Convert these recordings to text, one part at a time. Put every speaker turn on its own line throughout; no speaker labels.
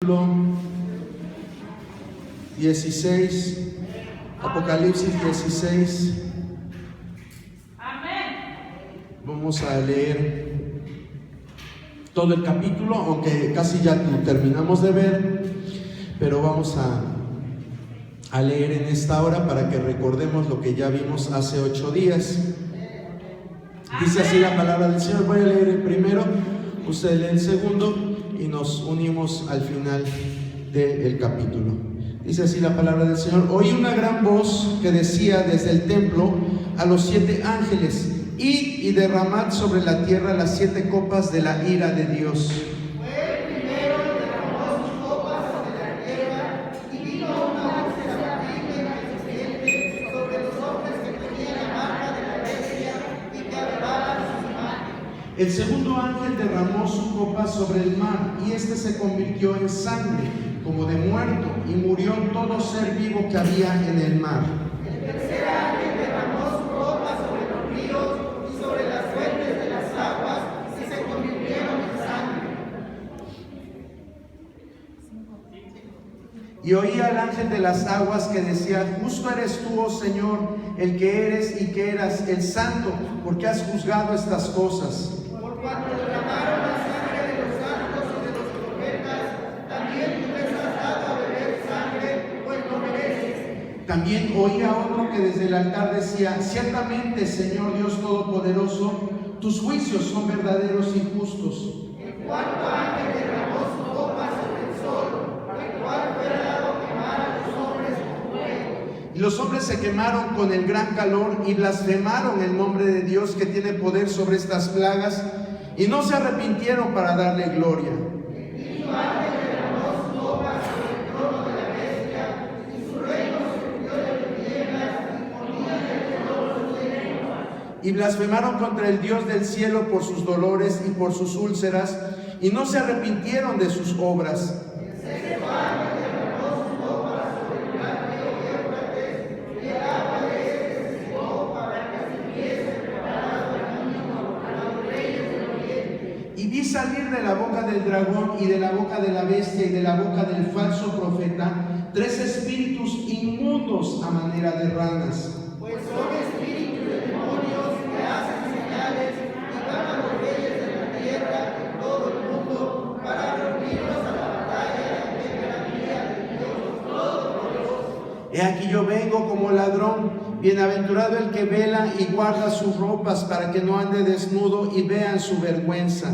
capítulo 16, Apocalipsis 16. Vamos a leer todo el capítulo, aunque casi ya lo terminamos de ver, pero vamos a leer en esta hora para que recordemos lo que ya vimos hace 8 días. Dice así la palabra del Señor. Voy a leer el primero, usted lee el segundo y nos unimos al final del capítulo. Dice así la palabra del Señor: oí una gran voz que decía desde el templo a los 7 ángeles: id y derramad sobre la tierra las 7 copas de la ira de Dios. El segundo ángel derramó su copa sobre el mar, y este se convirtió en sangre, como de muerto, y murió todo ser vivo que había en el mar. El tercer ángel derramó su copa sobre los ríos y sobre las fuentes de las aguas, y se convirtieron en sangre. Y oí al ángel de las aguas que decía: justo eres tú, oh Señor, el que eres y que eras, el santo, porque has juzgado estas cosas. Cuando derramaron la sangre de los santos y de los profetas, también tú les has dado a beber sangre, pues lo mereces. También oí a otro que desde el altar decía: ciertamente, Señor Dios Todopoderoso, tus juicios son verdaderos y justos. El cuarto ángel derramó su copa sobre el sol, el cual fue dado quemar a los hombres con fuego. Y los hombres se quemaron con el gran calor y blasfemaron el nombre de Dios que tiene poder sobre estas plagas, y no se arrepintieron para darle gloria. El quinto ángel derramó su copa sobre el trono de la bestia, y su reino se cubrió de tinieblas, y ponía de todos los reinos. Y blasfemaron contra el Dios del cielo por sus dolores y por sus úlceras, y no se arrepintieron de sus obras. El sexto ángel derramó su copa sobre el gran río Éufrates, y el agua de éste se secó para que estuviese preparado el camino a los reyes del oriente. Y vi salir de la boca del dragón y de la boca de la bestia y de la boca del falso profeta 3 espíritus inmundos a manera de ranas. Pues son espíritus de demonios que hacen señales y van a los reyes de la tierra en todo el mundo para reunirlos a la batalla de la día de Dios Todopoderoso. He aquí yo vengo como ladrón. Bienaventurado el que vela y guarda sus ropas para que no ande desnudo y vean su vergüenza.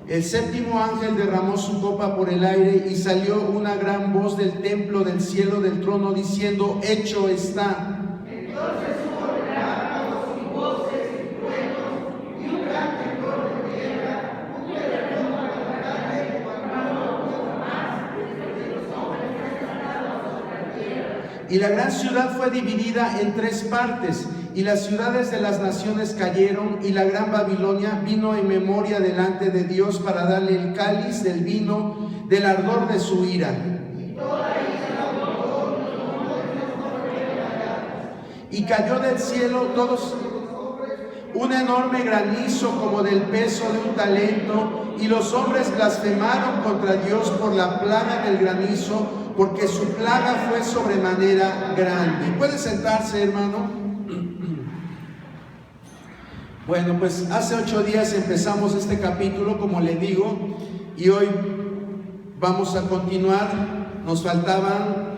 El séptimo ángel derramó su copa por el aire y salió una gran voz del templo del cielo del trono diciendo: hecho está. Entonces hubo relámpagos y voces y truenos y un gran temblor de tierra, un terremoto tan grande cual no hubo jamás desde los hombres restaurados sobre la tierra. Y la gran ciudad fue dividida en 3 partes, y las ciudades de las naciones cayeron, y la gran Babilonia vino en memoria delante de Dios para darle el cáliz del vino del ardor de su ira. Y cayó del cielo todos un enorme granizo como del peso de un talento, y los hombres blasfemaron contra Dios por la plaga del granizo, porque su plaga fue sobremanera grande. ¿Puede sentarse, hermano? Bueno, pues hace 8 días empezamos este capítulo, como le digo, y hoy vamos a continuar. Nos faltaban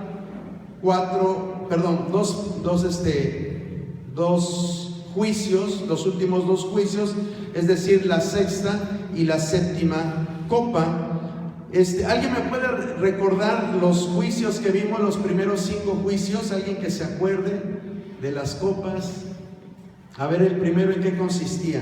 2 juicios, los últimos 2 juicios, es decir, la sexta y la séptima copa. ¿Alguien me puede recordar los juicios que vimos, los primeros 5 juicios? ¿Alguien que se acuerde de las copas? A ver, el primero, ¿en qué consistía?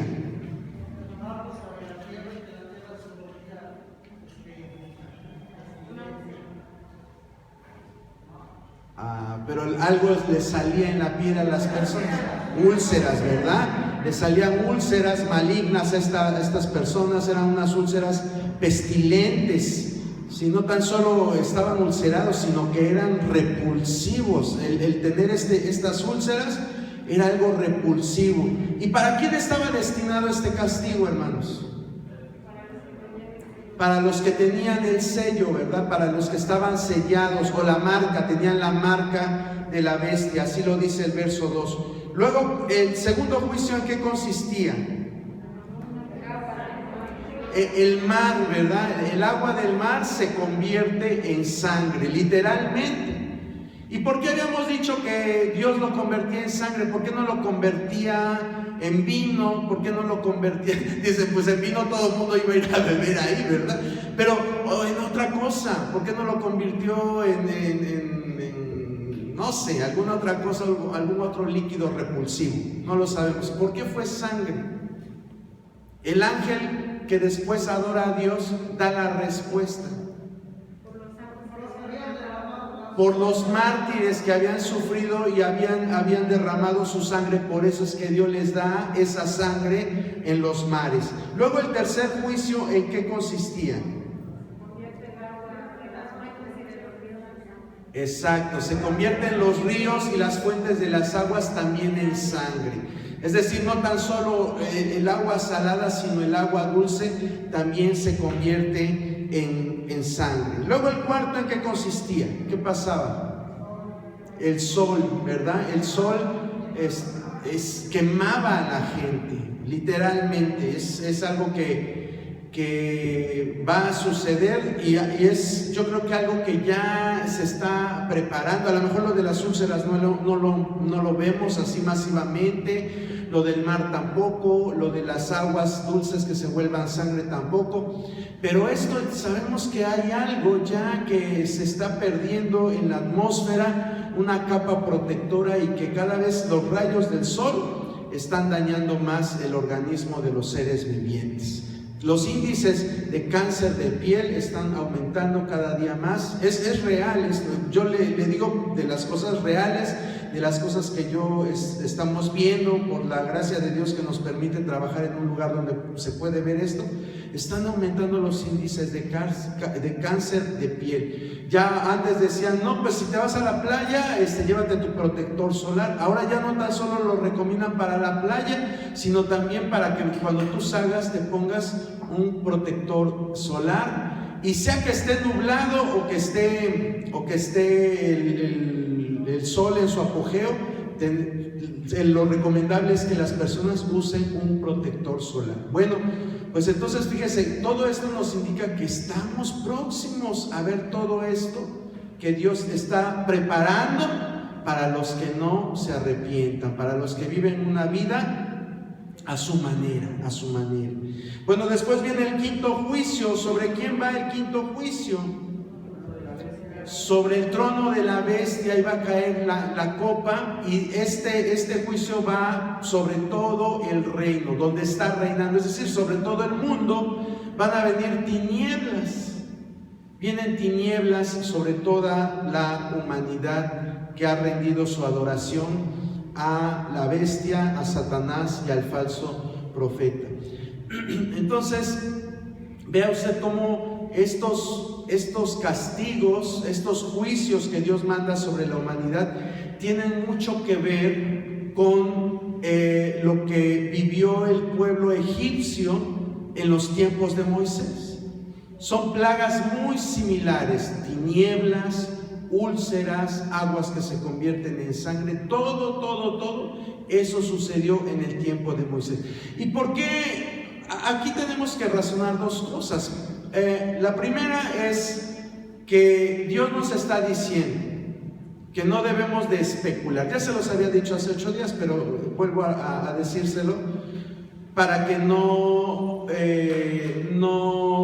Pero algo le salía en la piel a las personas. Úlceras, ¿verdad? Le salían úlceras malignas a estas personas. Eran unas úlceras pestilentes. Si no tan solo estaban ulcerados, sino que eran repulsivos. El tener estas úlceras era algo repulsivo. ¿Y para quién estaba destinado este castigo, hermanos? para los que tenían el sello, ¿verdad? Para los que estaban sellados, o la marca, tenían la marca de la bestia, así lo dice el verso 2. Luego, el segundo juicio, ¿en qué consistía? El mar, ¿verdad? El agua del mar se convierte en sangre, literalmente. ¿Y por qué habíamos dicho que Dios lo convertía en sangre? ¿Por qué no lo convertía en vino? ¿Por qué no lo convertía? Dicen, pues en vino todo el mundo iba a ir a beber ahí, ¿verdad? Pero en otra cosa, ¿por qué no lo convirtió en no sé, alguna otra cosa, algún otro líquido repulsivo? No lo sabemos. ¿Por qué fue sangre? El ángel que después adora a Dios da la respuesta. Por los mártires que habían sufrido y habían derramado su sangre, por eso es que Dios les da esa sangre en los mares. Luego el tercer juicio, ¿en qué consistía? Exacto, se convierten los ríos y las fuentes de las aguas también en sangre. Es decir, no tan solo el agua salada, sino el agua dulce también se convierte en sangre. Luego el cuarto, ¿en qué consistía? ¿Qué pasaba? El sol, ¿verdad? El sol quemaba a la gente, literalmente. Es algo que va a suceder y es, yo creo que algo que ya se está preparando. A lo mejor lo de las úlceras no lo vemos así masivamente, lo del mar tampoco, lo de las aguas dulces que se vuelvan sangre tampoco, pero esto sabemos que hay algo ya que se está perdiendo en la atmósfera, una capa protectora, y que cada vez los rayos del sol están dañando más el organismo de los seres vivientes. Los índices de cáncer de piel están aumentando cada día más. Es real esto. Yo le digo de las cosas reales, de las cosas que estamos viendo por la gracia de Dios que nos permite trabajar en un lugar donde se puede ver esto. Están aumentando los índices de cáncer de piel. Ya antes decían, no, pues si te vas a la playa, llévate tu protector solar. Ahora ya no tan solo lo recomiendan para la playa, sino también para que cuando tú salgas te pongas un protector solar, y sea que esté nublado o que esté el sol en su apogeo, lo recomendable es que las personas usen un protector solar. Bueno, pues entonces fíjese, todo esto nos indica que estamos próximos a ver todo esto que Dios está preparando para los que no se arrepientan, para los que viven una vida a su manera, a su manera. Bueno, después viene el quinto juicio. ¿Sobre quién va el quinto juicio? Sobre el trono de la bestia iba a caer la copa, y este juicio va sobre todo el reino, donde está reinando, es decir, sobre todo el mundo. Van a venir tinieblas, vienen tinieblas sobre toda la humanidad que ha rendido su adoración a la bestia, a Satanás y al falso profeta. Entonces, vea usted cómo estos castigos, estos juicios que Dios manda sobre la humanidad tienen mucho que ver con lo que vivió el pueblo egipcio en los tiempos de Moisés. Son plagas muy similares: tinieblas, úlceras, aguas que se convierten en sangre, todo eso sucedió en el tiempo de Moisés. ¿Y por qué? Aquí tenemos que razonar dos cosas. La primera es que Dios nos está diciendo que no debemos de especular. Ya se los había dicho hace 8 días, pero vuelvo a decírselo para que no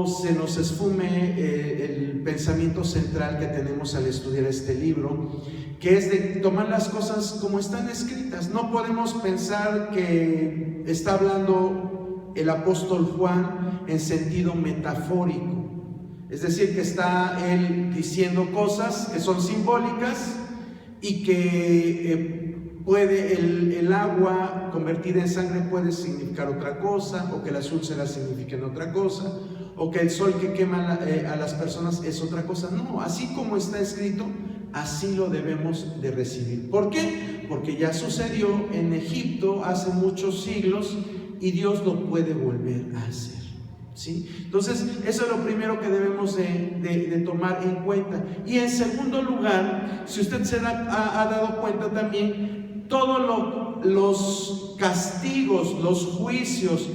se nos esfume el pensamiento central que tenemos al estudiar este libro, que es de tomar las cosas como están escritas. No podemos pensar que está hablando el apóstol Juan en sentido metafórico, es decir, que está él diciendo cosas que son simbólicas y que el agua convertida en sangre puede significar otra cosa, o que las úlceras signifiquen otra cosa, o que el sol que quema a las personas es otra cosa. No, así como está escrito, así lo debemos de recibir. ¿Por qué? Porque ya sucedió en Egipto hace muchos siglos y Dios lo puede volver a hacer. ¿sí? Entonces, eso es lo primero que debemos de tomar en cuenta. Y en segundo lugar, si usted se ha dado cuenta también, todos los castigos, los juicios,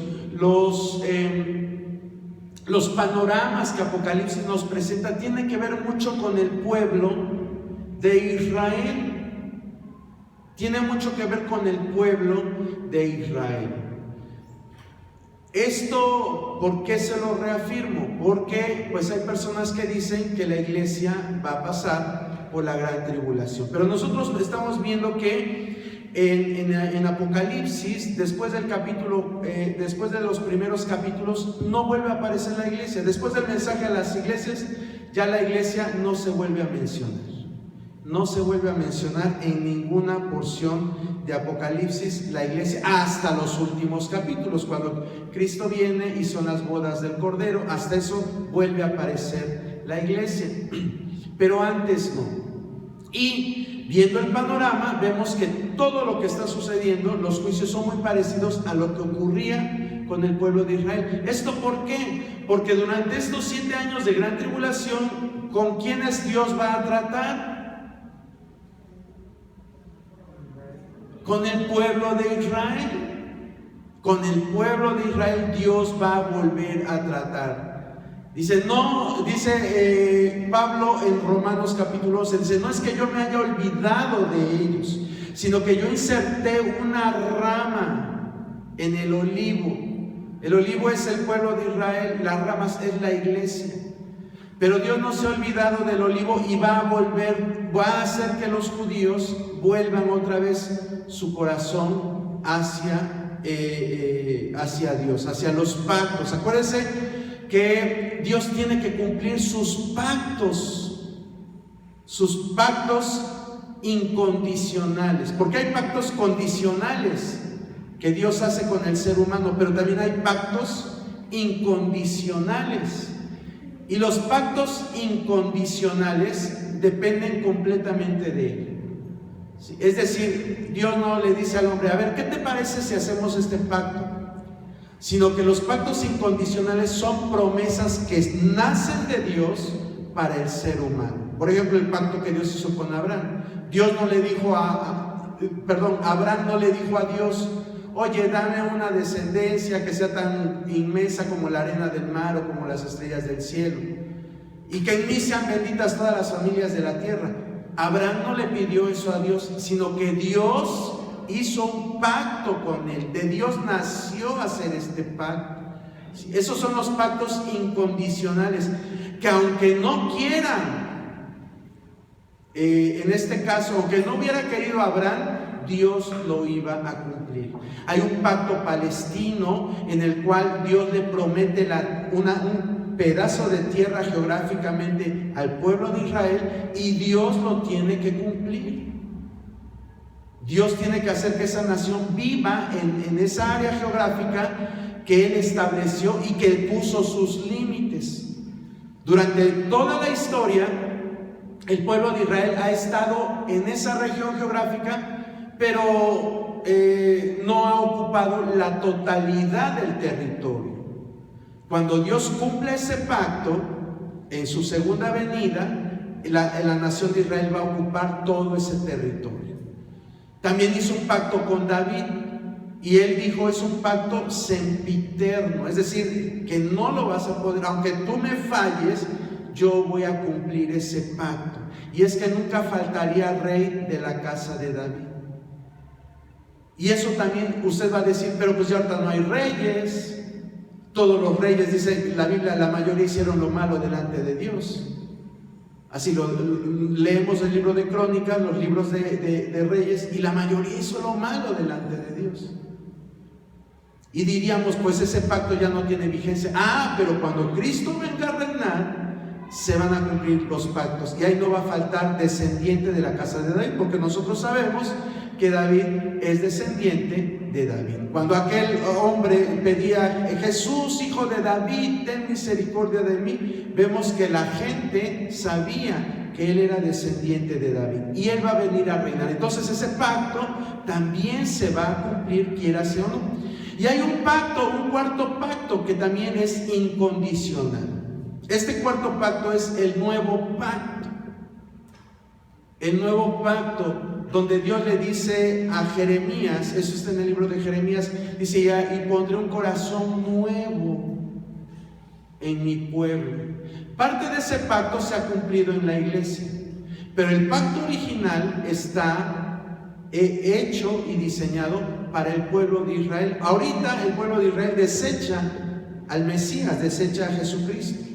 los panoramas que Apocalipsis nos presenta tienen que ver mucho con el pueblo de Israel. Tiene mucho que ver con el pueblo de Israel. Esto, ¿por qué se lo reafirmo? Porque pues hay personas que dicen que la iglesia va a pasar por la gran tribulación. Pero nosotros estamos viendo que en Apocalipsis, después del capítulo, después de los primeros capítulos, no vuelve a aparecer la iglesia. Después del mensaje a las iglesias, ya la iglesia no se vuelve a mencionar. No se vuelve a mencionar en ninguna porción de Apocalipsis la iglesia hasta los últimos capítulos, cuando Cristo viene y son las bodas del Cordero. Hasta eso vuelve a aparecer la iglesia, pero antes no. Y viendo el panorama, vemos que todo lo que está sucediendo, los juicios son muy parecidos a lo que ocurría con el pueblo de Israel. ¿Esto por qué? Porque durante estos 7 años de gran tribulación, ¿con quiénes Dios va a tratar? Con el pueblo de Israel. Con el pueblo de Israel Dios va a volver a tratar. Dice Pablo en Romanos capítulo 11, dice, no es que yo me haya olvidado de ellos, sino que yo inserté una rama en el olivo. El olivo es el pueblo de Israel, las ramas es la iglesia. Pero Dios no se ha olvidado del olivo y va a hacer que los judíos vuelvan otra vez su corazón hacia Dios, hacia los pactos. Acuérdense que Dios tiene que cumplir sus pactos incondicionales, porque hay pactos condicionales que Dios hace con el ser humano, pero también hay pactos incondicionales. Y los pactos incondicionales dependen completamente de Él. ¿Sí? Es decir, Dios no le dice al hombre, a ver, ¿qué te parece si hacemos este pacto? Sino que los pactos incondicionales son promesas que nacen de Dios para el ser humano. Por ejemplo, el pacto que Dios hizo con Abraham. Abraham no le dijo a Dios, oye, dame una descendencia que sea tan inmensa como la arena del mar o como las estrellas del cielo, y que en mí sean benditas todas las familias de la tierra. Abraham no le pidió eso a Dios, sino que Dios hizo un pacto con él. De Dios nació hacer este pacto. Esos son los pactos incondicionales, que aunque no quieran, en este caso, aunque no hubiera querido Abraham, Dios lo iba a cumplir. Hay un pacto palestino en el cual Dios le promete un pedazo de tierra geográficamente al pueblo de Israel, y Dios lo tiene que cumplir. Dios tiene que hacer que esa nación viva en esa área geográfica que Él estableció y que puso sus límites. Durante toda la historia, el pueblo de Israel ha estado en esa región geográfica, pero no ha ocupado la totalidad del territorio. Cuando Dios cumple ese pacto, en su segunda venida, la nación de Israel va a ocupar todo ese territorio. También hizo un pacto con David, y él dijo, es un pacto sempiterno, es decir, que no lo vas a poder, aunque tú me falles, yo voy a cumplir ese pacto. Y es que nunca faltaría rey de la casa de David. Y eso también usted va a decir, pero pues ya ahorita no hay reyes. Todos los reyes, dice la Biblia, la mayoría hicieron lo malo delante de Dios. Así leemos el libro de Crónicas, los libros de Reyes, y la mayoría hizo lo malo delante de Dios. Y diríamos, pues ese pacto ya no tiene vigencia. Pero cuando Cristo venga a reinar, se van a cumplir los pactos, y ahí no va a faltar descendiente de la casa de David, porque nosotros sabemos que David es descendiente de David. Cuando aquel hombre pedía, Jesús, hijo de David, ten misericordia de mí, vemos que la gente sabía que él era descendiente de David, y él va a venir a reinar. Entonces ese pacto también se va a cumplir, quiera sí o no. Y hay un cuarto pacto que también es incondicional. Este cuarto pacto es el nuevo pacto. El nuevo pacto, donde Dios le dice a Jeremías, eso está en el libro de Jeremías, dice ya, y pondré un corazón nuevo en mi pueblo. Parte de ese pacto se ha cumplido en la iglesia, pero el pacto original está hecho y diseñado para el pueblo de Israel. Ahorita el pueblo de Israel desecha al Mesías, desecha a Jesucristo.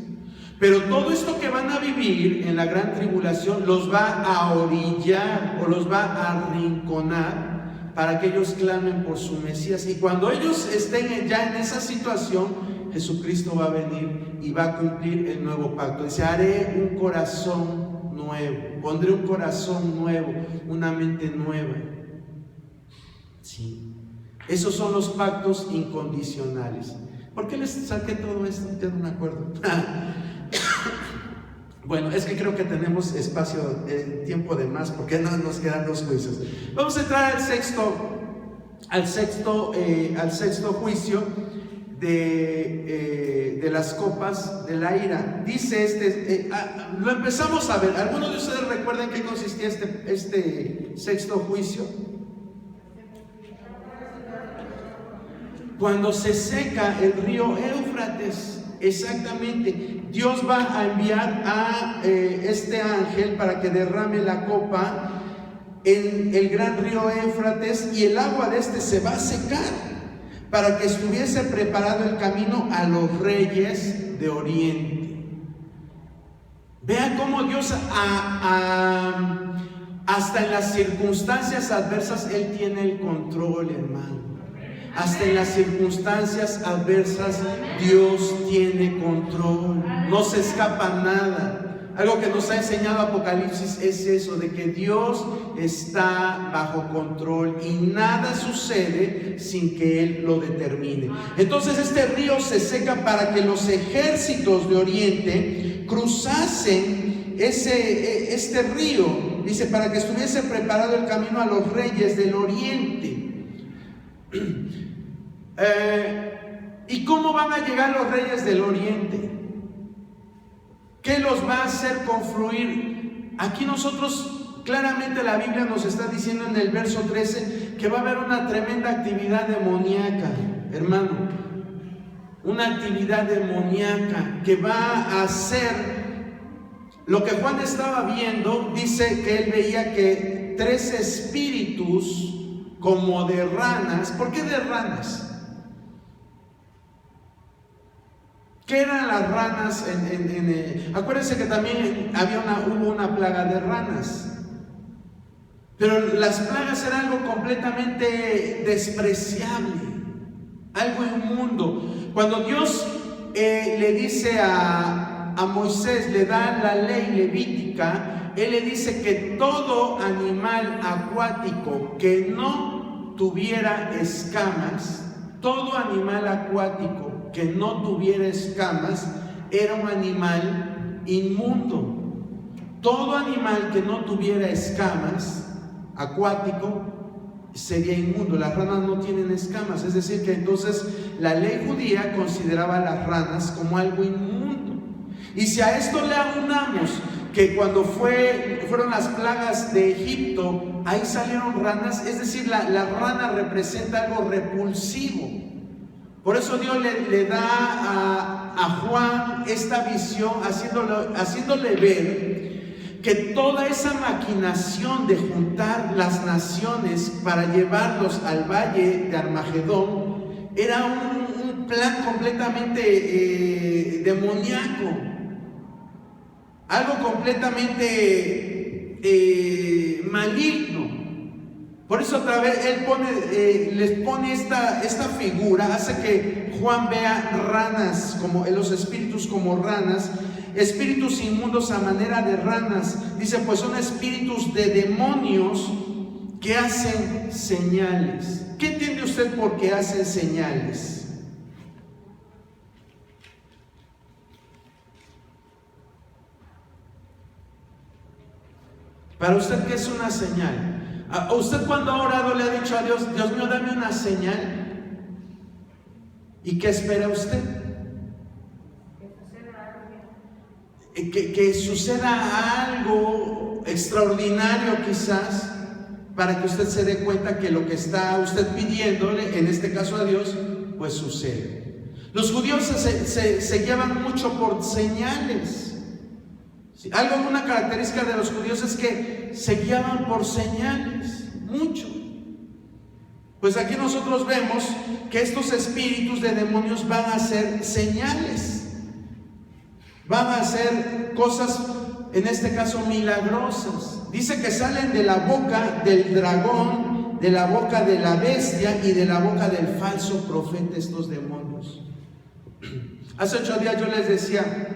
Pero todo esto que van a vivir en la gran tribulación los va a orillar o los va a arrinconar para que ellos clamen por su Mesías. Y cuando ellos estén ya en esa situación, Jesucristo va a venir y va a cumplir el nuevo pacto. Dice, haré un corazón nuevo, pondré un corazón nuevo, una mente nueva. Sí. Esos son los pactos incondicionales. ¿Por qué les saqué todo esto? Ya no me acuerdo. Bueno, es que creo que tenemos espacio, tiempo de más, porque no nos quedan 2 juicios. Vamos a entrar al sexto juicio de las copas de la ira. Dice lo empezamos a ver. ¿Algunos de ustedes recuerdan qué consistía este sexto juicio? Cuando se seca el río Éufrates, exactamente, Dios va a enviar a este ángel para que derrame la copa en el gran río Éufrates, y el agua de este se va a secar para que estuviese preparado el camino a los reyes de Oriente. Vean cómo Dios hasta en las circunstancias adversas Él tiene el control, hermano. Hasta en las circunstancias adversas Dios tiene control, no se escapa nada. Algo que nos ha enseñado Apocalipsis es eso, de que Dios está bajo control y nada sucede sin que Él lo determine. Entonces este río se seca para que los ejércitos de Oriente cruzasen este río, dice, para que estuviese preparado el camino a los reyes del Oriente. ¿Y cómo van a llegar los reyes del Oriente? ¿Qué los va a hacer confluir? Aquí nosotros, claramente la Biblia nos está diciendo en el verso 13 que va a haber una tremenda actividad demoníaca, hermano. Una actividad demoníaca que va a hacer lo que Juan estaba viendo. Dice que él veía que 3 espíritus como de ranas. ¿Por qué de ranas? ¿Qué eran las ranas? Acuérdense que también hubo una plaga de ranas. Pero las plagas eran algo completamente despreciable, algo inmundo. Cuando Dios le dice a Moisés, le da la ley levítica, Él le dice que todo animal acuático que no tuviera escamas, todo animal acuático que no tuviera escamas era un animal inmundo. Todo animal que no tuviera escamas acuático sería inmundo. Las ranas no tienen escamas, es decir que entonces la ley judía consideraba a las ranas como algo inmundo. Y si a esto le aunamos que cuando fueron las plagas de Egipto, ahí salieron ranas, es decir, la rana representa algo repulsivo. Por eso Dios le da a Juan esta visión, haciéndole ver que toda esa maquinación de juntar las naciones para llevarlos al valle de Armagedón era un plan completamente demoníaco, algo completamente maligno. Por eso otra vez Él les pone esta figura, hace que Juan vea ranas, como los espíritus como ranas, espíritus inmundos a manera de ranas. Dice, pues son espíritus de demonios que hacen señales. ¿Qué entiende usted por qué hacen señales? Para usted, ¿qué es una señal? ¿Usted cuando ha orado le ha dicho a Dios, Dios mío, dame una señal? ¿Y qué espera usted? Que suceda algo extraordinario quizás, para que usted se dé cuenta que lo que está usted pidiéndole, en este caso a Dios, pues sucede. Los judíos se guiaban mucho por señales. ¿Sí? Una característica de los judíos es que se guiaban por señales, mucho. Pues aquí nosotros vemos que estos espíritus de demonios van a hacer señales, van a hacer cosas, en este caso milagrosas. Dice que salen de la boca del dragón, de la boca de la bestia y de la boca del falso profeta, estos demonios. Hace 8 días yo les decía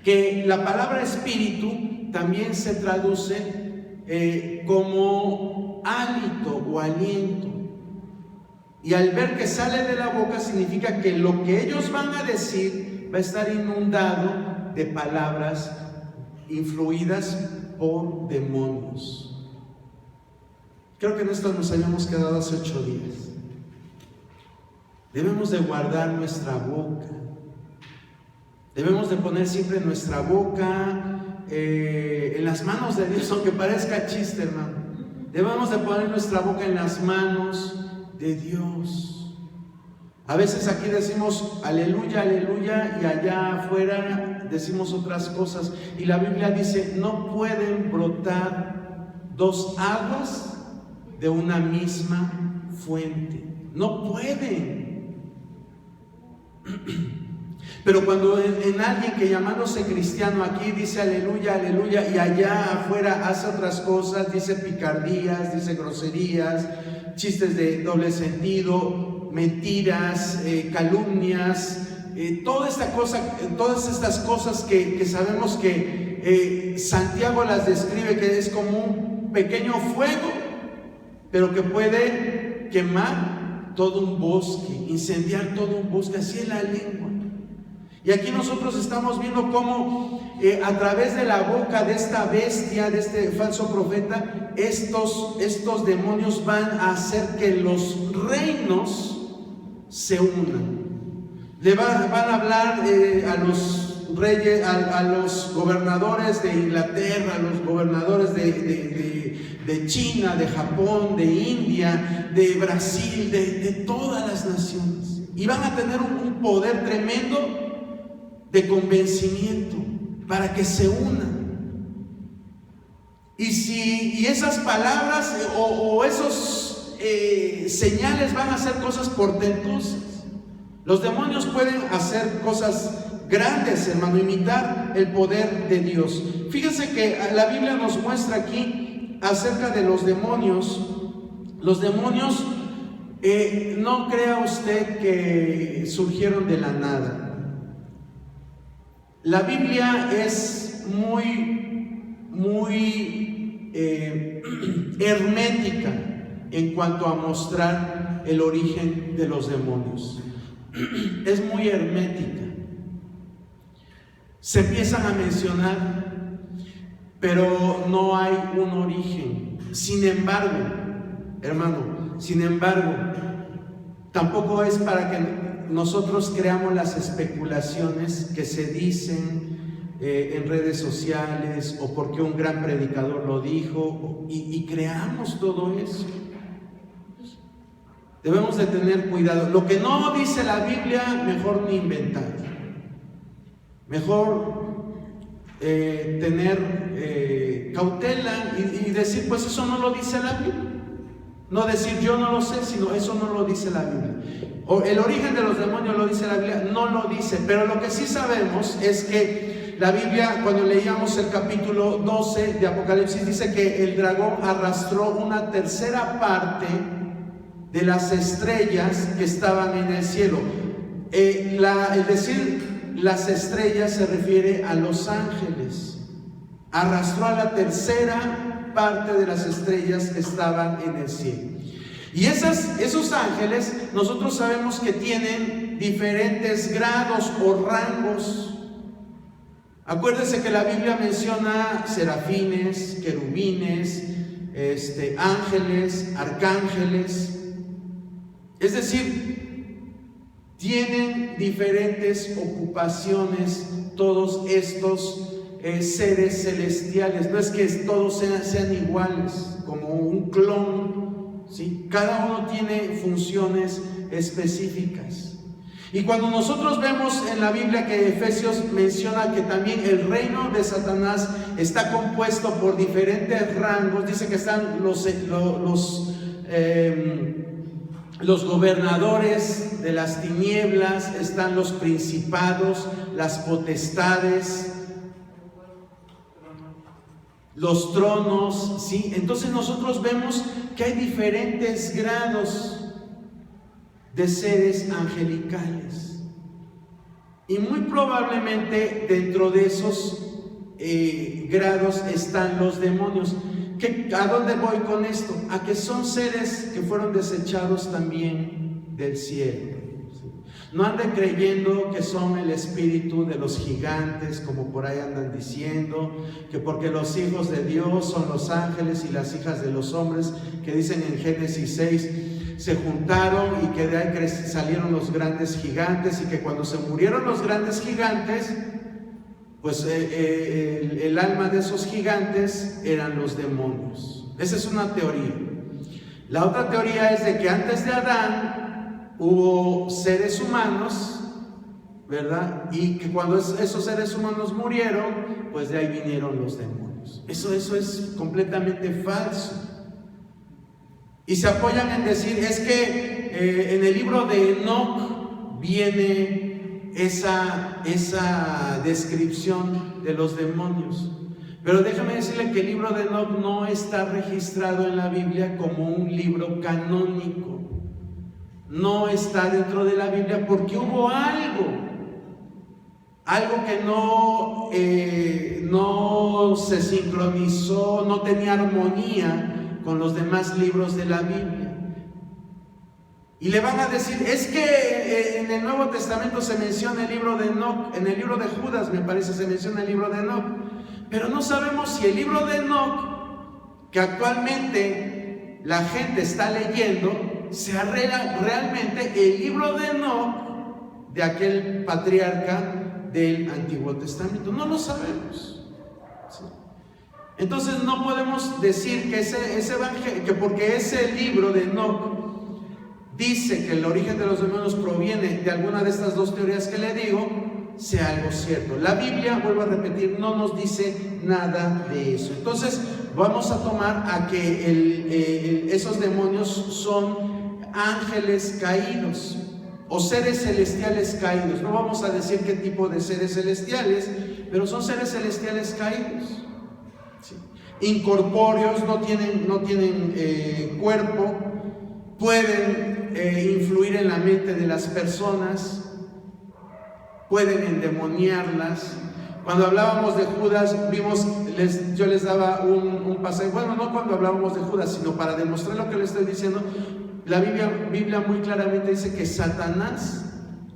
que la palabra espíritu también se traduce como hálito o aliento. Y al ver que sale de la boca significa que lo que ellos van a decir va a estar inundado de palabras influidas por demonios. Creo que en esto nos habíamos quedado hace 8 días. Debemos de guardar nuestra boca. Debemos de poner siempre nuestra boca en las manos de Dios, aunque parezca chiste, hermano. Debemos de poner nuestra boca en las manos de Dios. A veces aquí decimos aleluya, aleluya, y allá afuera decimos otras cosas. Y la Biblia dice, no pueden brotar 2 aguas de una misma fuente. No pueden. Pero cuando en alguien que llamándose cristiano aquí dice aleluya, aleluya, y allá afuera hace otras cosas, dice picardías, dice groserías, chistes de doble sentido, mentiras, calumnias, todas estas cosas que sabemos que Santiago las describe, que es como un pequeño fuego, pero que puede quemar todo un bosque, incendiar todo un bosque. Así es la lengua. Y aquí nosotros estamos viendo cómo a través de la boca de esta bestia, de este falso profeta, estos demonios van a hacer que los reinos se unan. Le van a hablar a los reyes, a los gobernadores de Inglaterra, a los gobernadores de China, de Japón, de India, de Brasil, de todas las naciones. Y van a tener un poder tremendo de convencimiento para que se unan. Y esas palabras o esos señales van a hacer cosas portentosas. Los demonios pueden hacer cosas grandes, hermano, imitar el poder de Dios. Fíjense que la Biblia nos muestra aquí acerca de los demonios. Los demonios, no crea usted que surgieron de la nada. La Biblia es muy hermética en cuanto a mostrar el origen de los demonios. Es muy hermética. Se empiezan a mencionar, pero no hay un origen. Sin embargo, hermano, tampoco es para que nosotros creamos las especulaciones que se dicen en redes sociales, o porque un gran predicador lo dijo, y creamos todo eso. Debemos de tener cuidado. Lo que no dice la Biblia, mejor ni inventar. Mejor tener cautela y decir, pues eso no lo dice la Biblia. No decir yo no lo sé, sino eso no lo dice la Biblia. O el origen de los demonios lo dice la Biblia, no lo dice. Pero lo que sí sabemos es que la Biblia, cuando leíamos el capítulo 12 de Apocalipsis, dice que el dragón arrastró una tercera parte de las estrellas que estaban en el cielo. El decir las estrellas se refiere a los ángeles. Arrastró a la tercera parte de las estrellas que estaban en el cielo. Y esos ángeles, nosotros sabemos que tienen diferentes grados o rangos. Acuérdense que la Biblia menciona serafines, querubines, ángeles, arcángeles. Es decir, tienen diferentes ocupaciones todos estos seres celestiales. No es que todos sean iguales, como un clon, ¿sí? Cada uno tiene funciones específicas. Y cuando nosotros vemos en la Biblia que Efesios menciona que también el reino de Satanás está compuesto por diferentes rangos, dice que están los gobernadores de las tinieblas, están los principados, las potestades, los tronos, ¿sí? Entonces nosotros vemos que hay diferentes grados de seres angelicales, y muy probablemente dentro de esos grados están los demonios. ¿A dónde voy con esto? A que son seres que fueron desechados también del cielo. No anden creyendo que son el espíritu de los gigantes, como por ahí andan diciendo, que porque los hijos de Dios son los ángeles y las hijas de los hombres, que dicen en Génesis 6, se juntaron y que de ahí salieron los grandes gigantes, y que cuando se murieron los grandes gigantes, pues el alma de esos gigantes eran los demonios. Esa es una teoría. La otra teoría es de que antes de Adán hubo seres humanos, ¿verdad? Y que cuando esos seres humanos murieron, pues de ahí vinieron los demonios. Eso es completamente falso. Y se apoyan en decir, es que en el libro de Enoc viene esa descripción de los demonios. Pero déjame decirle que el libro de Enoc no está registrado en la Biblia como un libro canónico. No está dentro de la Biblia porque hubo algo que no se sincronizó, no tenía armonía con los demás libros de la Biblia. Y le van a decir, es que en el Nuevo Testamento se menciona el libro de Enoc, en el libro de Judas me parece se menciona el libro de Enoc, pero no sabemos si el libro de Enoc, que actualmente la gente está leyendo, sea realmente el libro de Enoc, de aquel patriarca del Antiguo Testamento. No lo sabemos, ¿sí? Entonces no podemos decir que ese evangelio, que porque ese libro de Enoc dice que el origen de los demonios proviene de alguna de estas dos teorías que le digo, sea algo cierto. La Biblia, vuelvo a repetir, no nos dice nada de eso. Entonces vamos a tomar a que esos demonios son ángeles caídos o seres celestiales caídos. No vamos a decir qué tipo de seres celestiales, pero son seres celestiales caídos, ¿sí? Incorpóreos, no tienen cuerpo, pueden influir en la mente de las personas, pueden endemoniarlas. Cuando hablábamos de Judas, yo les daba un pasaje, bueno, no cuando hablábamos de Judas, sino para demostrar lo que les estoy diciendo. La Biblia muy claramente dice que Satanás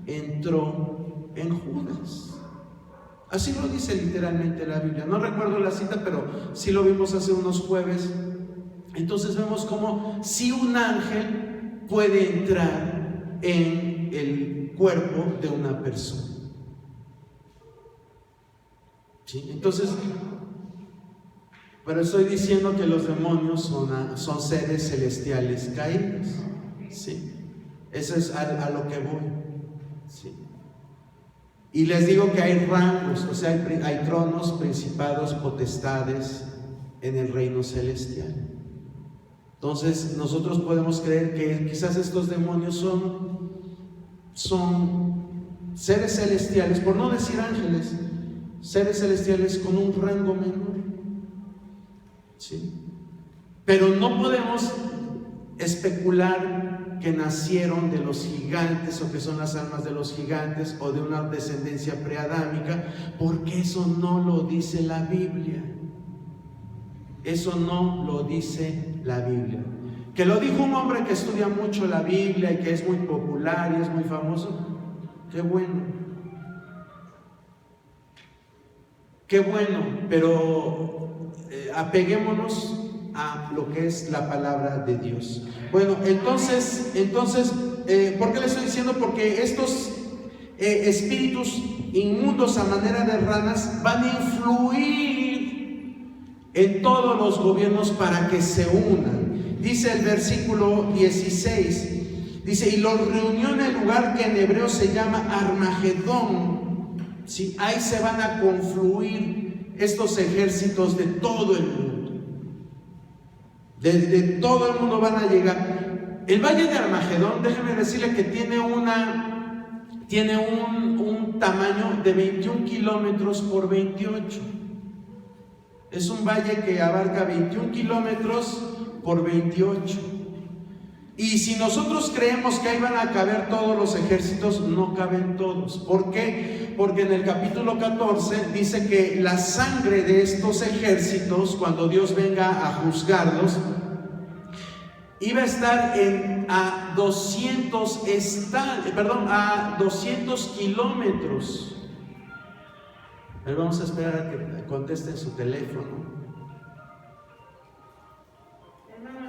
entró en Judas. Así lo dice literalmente la Biblia. No recuerdo la cita, pero sí lo vimos hace unos jueves. Entonces vemos como si un ángel puede entrar en el cuerpo de una persona, ¿sí? Entonces, pero estoy diciendo que los demonios son seres celestiales caídos, ¿sí? Eso es a lo que voy, ¿sí? Y les digo que hay rangos, o sea, hay tronos, principados, potestades en el reino celestial. Entonces nosotros podemos creer que quizás estos demonios son seres celestiales, por no decir ángeles, seres celestiales con un rango menor, ¿sí? Pero no podemos especular que nacieron de los gigantes o que son las almas de los gigantes o de una descendencia preadámica, porque eso no lo dice la Biblia. Eso no lo dice la Biblia. Que lo dijo un hombre que estudia mucho la Biblia y que es muy popular y es muy famoso, qué bueno. Qué bueno, pero apeguémonos a lo que es la palabra de Dios. Bueno, entonces ¿por qué le estoy diciendo? Porque estos espíritus inmundos a manera de ranas van a influir en todos los gobiernos para que se unan. Dice el versículo 16, dice, y los reunió en el lugar que en hebreo se llama Armagedón. ¿Sí? Ahí se van a confluir estos ejércitos de todo el mundo. De todo el mundo van a llegar. El valle de Armagedón, déjeme decirle que tiene un tamaño de 21 kilómetros por 28. Es un valle que abarca 21 kilómetros por 28. Y si nosotros creemos que ahí van a caber todos los ejércitos, no caben todos. ¿Por qué? Porque en el capítulo 14 dice que la sangre de estos ejércitos, cuando Dios venga a juzgarlos, iba a estar a 200 kilómetros. Vamos a esperar a que contesten su teléfono.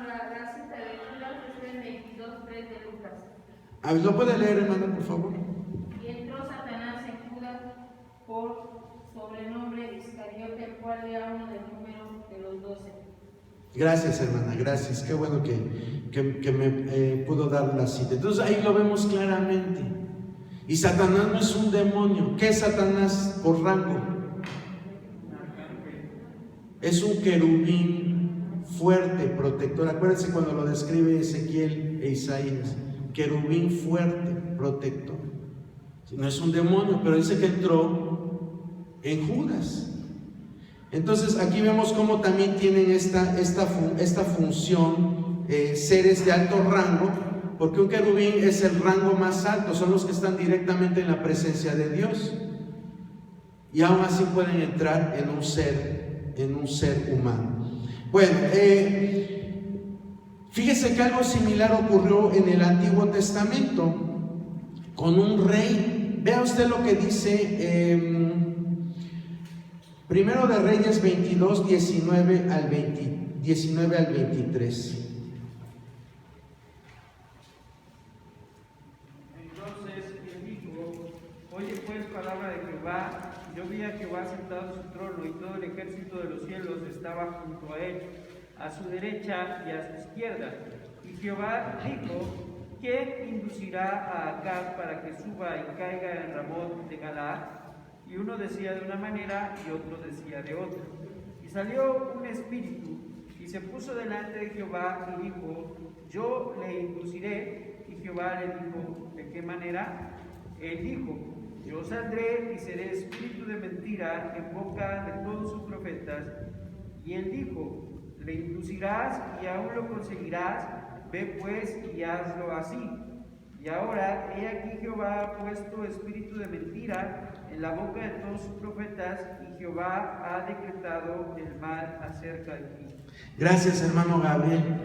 La cita de Judas es el 22:3 de Lucas.
¿Lo puede leer, hermano, por favor?
Y entró Satanás en Judas por sobrenombre Iscariote, el cual era uno del número de los 12.
Gracias, hermana, gracias. Qué bueno que me pudo dar la cita. Entonces ahí lo vemos claramente. Y Satanás no es un demonio. ¿Qué es Satanás por rango? Es un querubín fuerte, protector. Acuérdense cuando lo describe Ezequiel e Isaías. Querubín fuerte, protector. No es un demonio, pero dice que entró en Judas. Entonces aquí vemos cómo también tienen esta función seres de alto rango, porque un querubín es el rango más alto, son los que están directamente en la presencia de Dios, y aún así pueden entrar en un ser humano. Bueno, fíjese que algo similar ocurrió en el Antiguo Testamento con un rey. Vea usted lo que dice Primero de Reyes 22, 19 al 23.
Entonces él dijo: oye pues palabra de Jehová. Yo vi a Jehová sentado en su trono, y todo el ejército de los cielos estaba junto a él, a su derecha y a su izquierda. Y Jehová dijo: ¿quién inducirá a Acab para que suba y caiga en Ramot de Galaad? Y uno decía de una manera y otro decía de otra. Y salió un espíritu y se puso delante de Jehová y dijo: yo le induciré. Y Jehová le dijo: ¿de qué manera? Él dijo: yo saldré y seré espíritu de mentira en boca de todos sus profetas. Y él dijo: le inducirás y aún lo conseguirás. Ve pues y hazlo así. Y ahora, he aquí Jehová ha puesto espíritu de mentira en la boca de todos sus profetas, y Jehová ha decretado el mal acerca de ti.
Gracias, hermano Gabriel.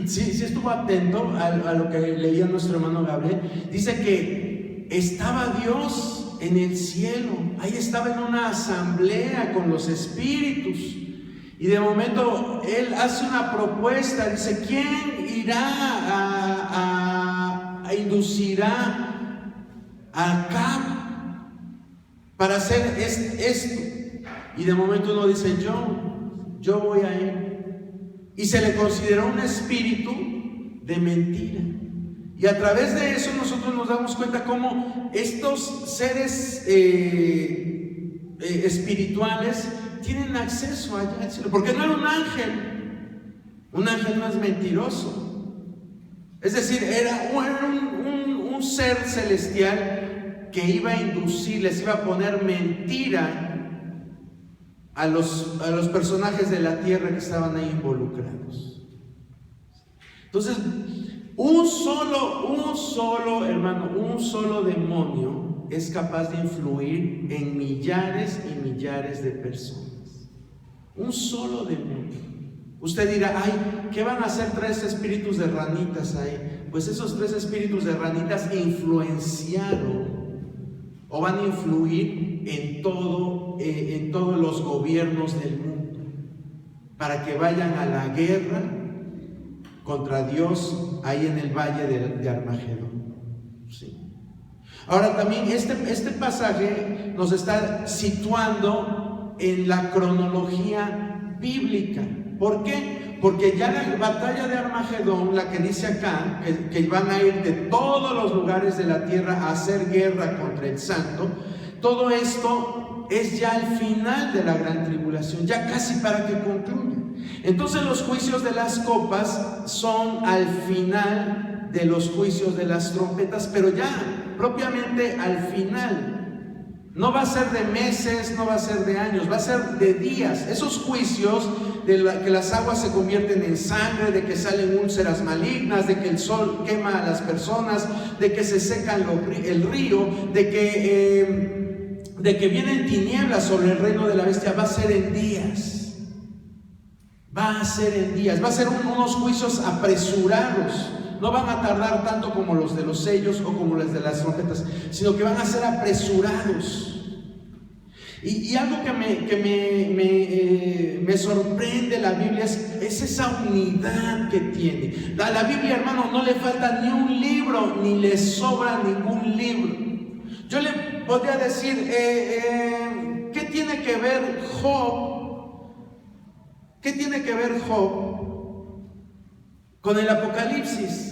Sí estuvo atento a lo que leía nuestro hermano Gabriel. Dice que estaba Dios en el cielo, ahí estaba en una asamblea con los espíritus, y de momento él hace una propuesta. Dice: ¿quién irá inducirá a Acab para hacer esto? Y de momento uno dice: yo voy a ir. Y se le consideró un espíritu de mentira. Y a través de eso nosotros nos damos cuenta cómo estos seres espirituales tienen acceso allá al cielo, porque no era un ángel. Un ángel no es mentiroso. Es decir, era un ser celestial que iba a inducir, les iba a poner mentira a los personajes de la tierra que estaban ahí involucrados. Entonces, un solo demonio es capaz de influir en millares y millares de personas. Un solo demonio. Usted dirá: ay, ¿qué van a hacer 3 espíritus de ranitas ahí? Pues esos 3 espíritus de ranitas influenciaron o van a influir en todos los gobiernos del mundo, para que vayan a la guerra contra Dios ahí en el valle de Armagedón. ¿sí? Ahora también este pasaje nos está situando en la cronología bíblica. ¿Por qué? Porque ya la batalla de Armagedón, la que dice acá, que van a ir de todos los lugares de la tierra a hacer guerra contra el santo, todo esto es ya el final de la gran tribulación, ya casi para que concluya. Entonces los juicios de las copas son al final de los juicios de las trompetas, pero ya propiamente al final. No va a ser de meses, no va a ser de años, va a ser de días. Esos juicios de que las aguas se convierten en sangre, de que salen úlceras malignas, de que el sol quema a las personas, de que se seca el río, de que vienen tinieblas sobre el reino de la bestia, va a ser en días. Va a ser en días, va a ser unos juicios apresurados. No van a tardar tanto como los de los sellos o como los de las trompetas, sino que van a ser apresurados. Y algo que me sorprende la Biblia es esa unidad que tiene. A la Biblia, hermano, no le falta ni un libro, ni le sobra ningún libro. Yo le podría decir, ¿qué tiene que ver Job? ¿Qué tiene que ver Job con el Apocalipsis?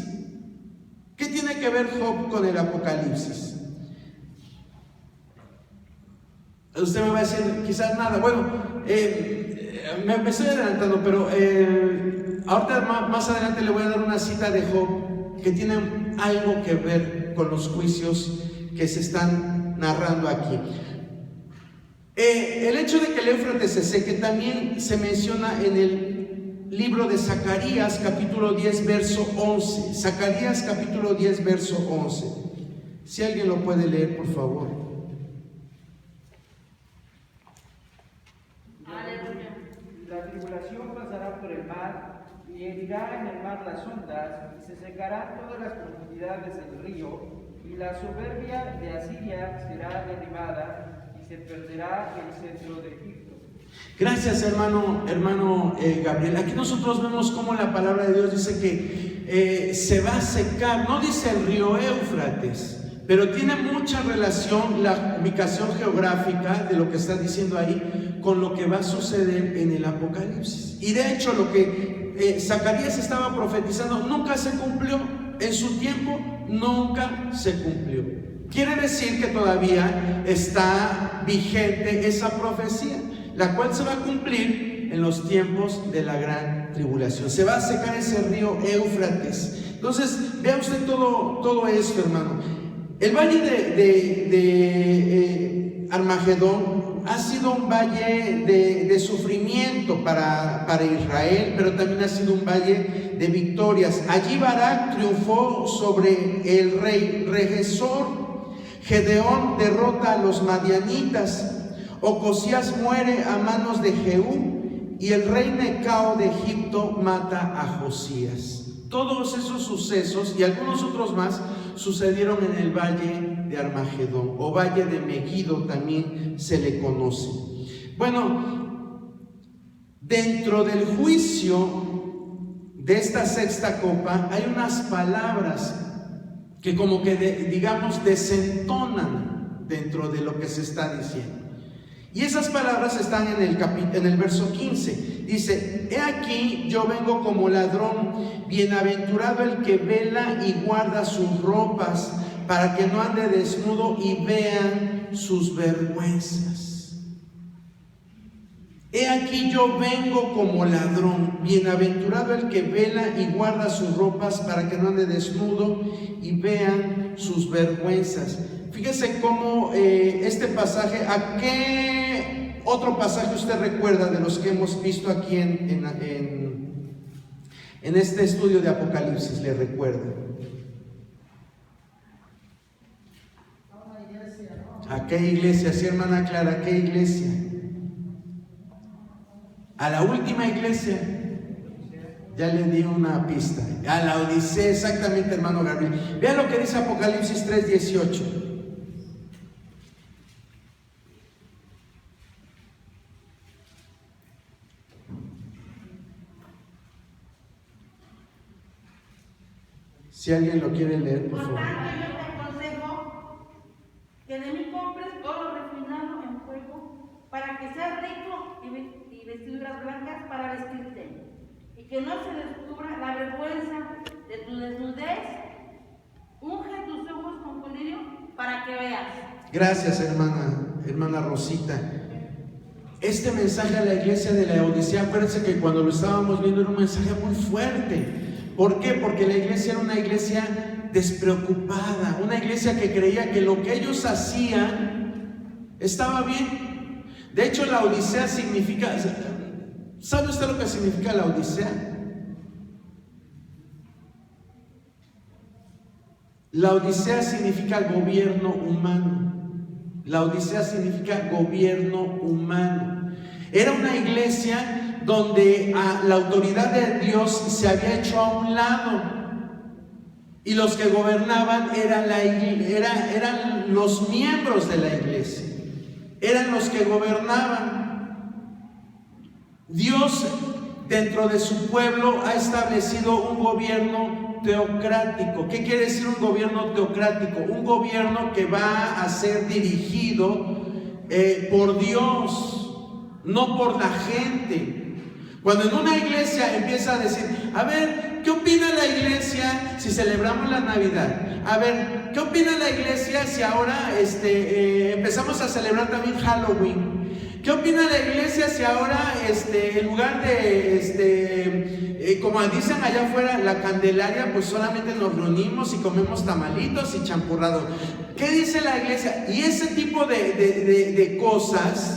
¿Qué tiene que ver Job con el Apocalipsis? Usted me va a decir, quizás nada. Bueno, me estoy adelantando, pero ahorita más adelante le voy a dar una cita de Job que tiene algo que ver con los juicios que se están narrando aquí. El hecho de que el Éufrates se seque también se menciona en el libro de Zacarías capítulo 10 verso 11. Zacarías capítulo 10 verso 11. Si alguien lo puede leer, por favor.
La tribulación pasará por el mar y herirá en el mar las ondas, y se secarán todas las profundidades del río, y la soberbia de Asiria será derribada, y se perderá el centro de Egipto.
Gracias, hermano Gabriel. Aquí nosotros vemos cómo la palabra de Dios dice que se va a secar. No dice el río Éufrates, pero tiene mucha relación la ubicación geográfica de lo que está diciendo ahí con lo que va a suceder en el Apocalipsis. Y de hecho lo que Zacarías estaba profetizando nunca se cumplió. En su tiempo nunca se cumplió. Quiere decir que todavía está vigente esa profecía, la cual se va a cumplir en los tiempos de la gran tribulación. Se va a secar ese río Éufrates. Entonces, vea usted todo esto, hermano. El valle de Armagedón ha sido un valle de sufrimiento para Israel, pero también ha sido un valle de victorias. Allí Barak triunfó sobre el rey Regesor. Gedeón derrota a los madianitas. Ocosías muere a manos de Jehú, y el rey Necao de Egipto mata a Josías. Todos esos sucesos y algunos otros más sucedieron en el valle de Armagedón, o valle de Megiddo también se le conoce. Bueno, dentro del juicio de esta sexta copa hay unas palabras que como que digamos desentonan dentro de lo que se está diciendo. Y esas palabras están en el verso 15. Dice: he aquí yo vengo como ladrón, bienaventurado el que vela y guarda sus ropas, para que no ande desnudo y vean sus vergüenzas. He aquí yo vengo como ladrón, bienaventurado el que vela y guarda sus ropas, para que no ande desnudo y vean sus vergüenzas. Fíjese cómo este pasaje, ¿a qué otro pasaje usted recuerda de los que hemos visto aquí en este estudio de Apocalipsis? ¿Le recuerda? ¿A qué iglesia? Sí, hermana Clara, ¿a qué iglesia? A la última iglesia. Ya le di una pista. A la Odisea, exactamente, hermano Gabriel. Vean lo que dice Apocalipsis 3:18. Si alguien lo quiere leer, por favor.
Por tanto, yo te
que seas rico y vestiduras blancas para vestirte, y que no se descubra la vergüenza de tu desnudez. Unge tus ojos con colirio para que veas.
Gracias, hermana Rosita. Este mensaje a la iglesia de Laodicea, acuérdense que cuando lo estábamos viendo era un mensaje muy fuerte. ¿Por qué? Porque la iglesia era una iglesia despreocupada, una iglesia que creía que lo que ellos hacían estaba bien. De hecho, Laodicea significa, ¿sabe usted lo que significa Laodicea? Laodicea significa gobierno humano. Laodicea significa gobierno humano. Era una iglesia donde la autoridad de Dios se había hecho a un lado, y los que gobernaban eran los miembros de la iglesia, eran los que gobernaban. Dios dentro de su pueblo ha establecido un gobierno teocrático. ¿Qué quiere decir un gobierno teocrático? Un gobierno que va a ser dirigido por Dios, no por la gente. Cuando en una iglesia empieza a decir, a ver, ¿qué opina la iglesia si celebramos la Navidad? A ver, ¿qué opina la iglesia si ahora empezamos a celebrar también Halloween? ¿Qué opina la iglesia si ahora en lugar de como dicen allá afuera, la Candelaria, pues solamente nos reunimos y comemos tamalitos y champurrado? ¿Qué dice la iglesia? Y ese tipo de cosas,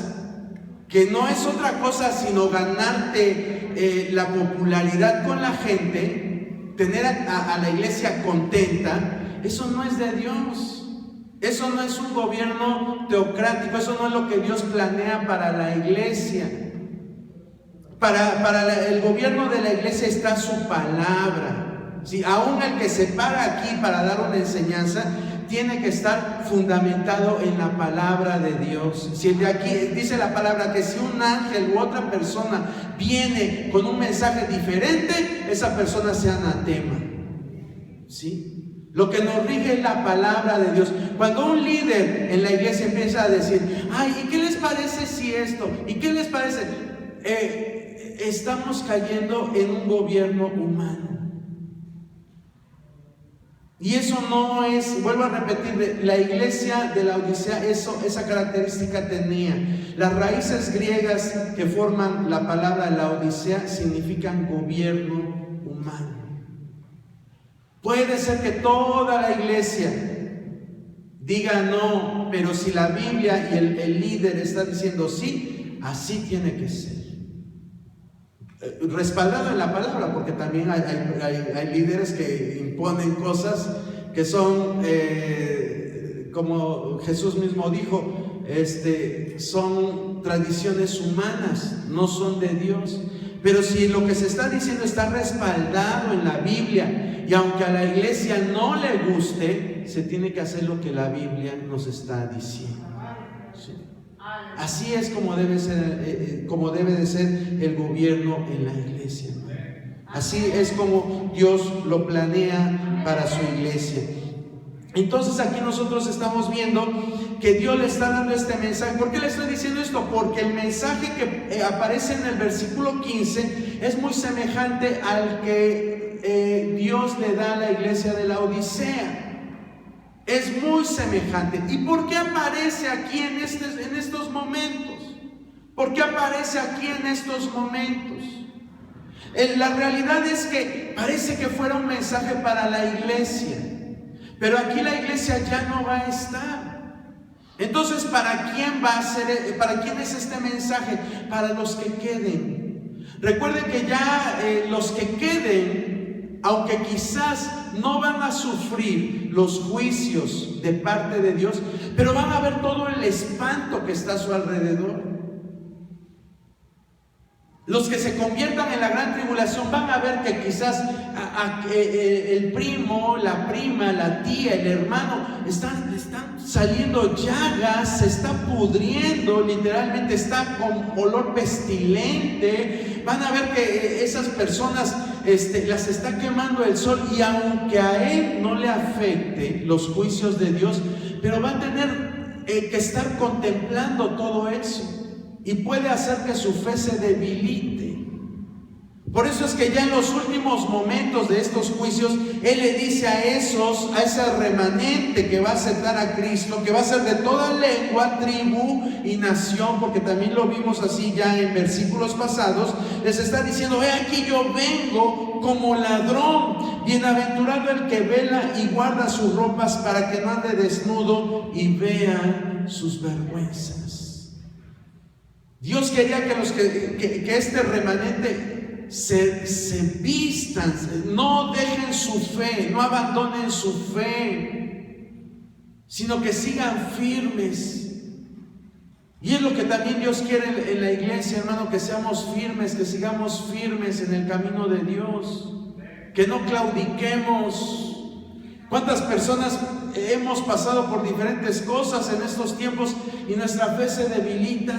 que no es otra cosa sino ganarte la popularidad con la gente, tener a la iglesia contenta, eso no es de Dios. Eso no es un gobierno teocrático, eso no es lo que Dios planea para la iglesia. Para el gobierno de la iglesia está su palabra. ¿Sí? Aún el que se para aquí para dar una enseñanza tiene que estar fundamentado en la palabra de Dios. Si de aquí dice la palabra que si un ángel u otra persona viene con un mensaje diferente, esa persona sea anatema. ¿Sí? Lo que nos rige es la palabra de Dios. Cuando un líder en la iglesia empieza a decir, ay, ¿y qué les parece si esto? ¿Y qué les parece? Estamos cayendo en un gobierno humano. Y eso no es, vuelvo a repetir, la iglesia de Laodicea esa característica tenía. Las raíces griegas que forman la palabra Laodicea significan gobierno humano. Puede ser que toda la iglesia diga no, pero si la Biblia y el líder está diciendo sí, así tiene que ser. Respaldado en la palabra, porque también hay líderes que imponen cosas que son, como Jesús mismo dijo, son tradiciones humanas, no son de Dios. Pero si lo que se está diciendo está respaldado en la Biblia, y aunque a la iglesia no le guste, se tiene que hacer lo que la Biblia nos está diciendo. ¿Sí? Así es como debe de ser el gobierno en la iglesia. Así es como Dios lo planea para su iglesia. Entonces aquí nosotros estamos viendo que Dios le está dando este mensaje. ¿Por qué le estoy diciendo esto? Porque el mensaje que aparece en el versículo 15 es muy semejante al que Dios le da a la iglesia de Laodicea. Es muy semejante. ¿Y por qué aparece aquí en estos momentos? ¿Por qué aparece aquí en estos momentos? La realidad es que parece que fuera un mensaje para la iglesia, pero aquí la iglesia ya no va a estar. Entonces, ¿para quién va a ser? ¿Para quién es este mensaje? Para los que queden. Recuerden que ya los que queden, aunque quizás no van a sufrir los juicios de parte de Dios, pero van a ver todo el espanto que está a su alrededor. Los que se conviertan en la gran tribulación van a ver que quizás el primo, la prima, la tía, el hermano están saliendo llagas, se está pudriendo, literalmente está con olor pestilente. Van a ver que esas personas las está quemando el sol, y aunque a él no le afecte los juicios de Dios, pero va a tener que estar contemplando todo eso. y puede hacer que su fe se debilite. Por eso es que ya en los últimos momentos de estos juicios, Él le dice a ese remanente que va a aceptar a Cristo, que va a ser de toda lengua, tribu y nación, porque también lo vimos así ya en versículos pasados, les está diciendo: he aquí yo vengo como ladrón, bienaventurado el que vela y guarda sus ropas para que no ande desnudo y vea sus vergüenzas. Dios quería que este remanente se vistan, no dejen su fe, no abandonen su fe, sino que sigan firmes. Y es lo que también Dios quiere en la iglesia, hermano, que seamos firmes, que sigamos firmes en el camino de Dios, que no claudiquemos. ¿Cuántas personas hemos pasado por diferentes cosas en estos tiempos y nuestra fe se debilita?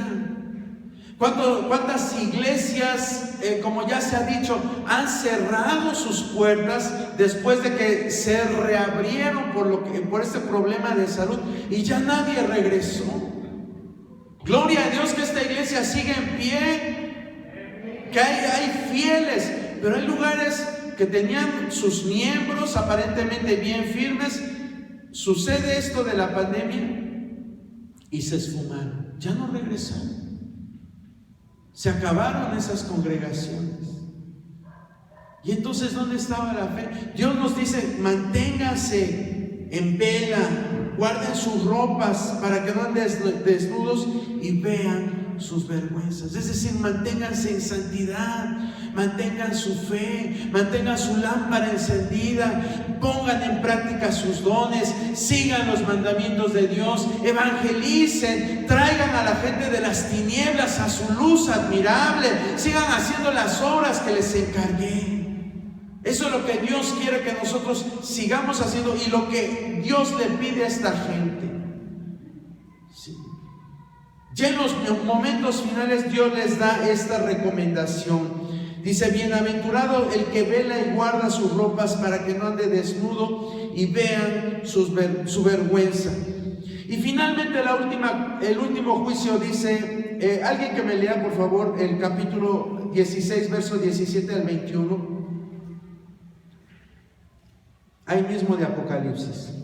¿Cuántas iglesias, como ya se ha dicho, han cerrado sus puertas después de que se reabrieron por este problema de salud y ya nadie regresó? Gloria a Dios que esta iglesia sigue en pie, que hay fieles, pero hay lugares que tenían sus miembros aparentemente bien firmes. Sucede esto de la pandemia y se esfumaron, ya no regresaron. Se acabaron esas congregaciones. Y entonces, ¿dónde estaba la fe? Dios nos dice: manténganse en vela, guarden sus ropas para que no anden desnudos y vean sus vergüenzas. Es decir, manténganse en santidad, mantengan su fe, mantengan su lámpara encendida, pongan en práctica sus dones, sigan los mandamientos de Dios, evangelicen, traigan a la gente de las tinieblas a su luz admirable, sigan haciendo las obras que les encargué. Eso es lo que Dios quiere que nosotros sigamos haciendo y lo que Dios le pide a esta gente. Sí. Ya en los momentos finales Dios les da esta recomendación. Dice: bienaventurado el que vela y guarda sus ropas para que no ande desnudo y vean su vergüenza. Y finalmente el último juicio dice, alguien que me lea por favor el capítulo 16, verso 17 al 21. Ahí mismo de Apocalipsis.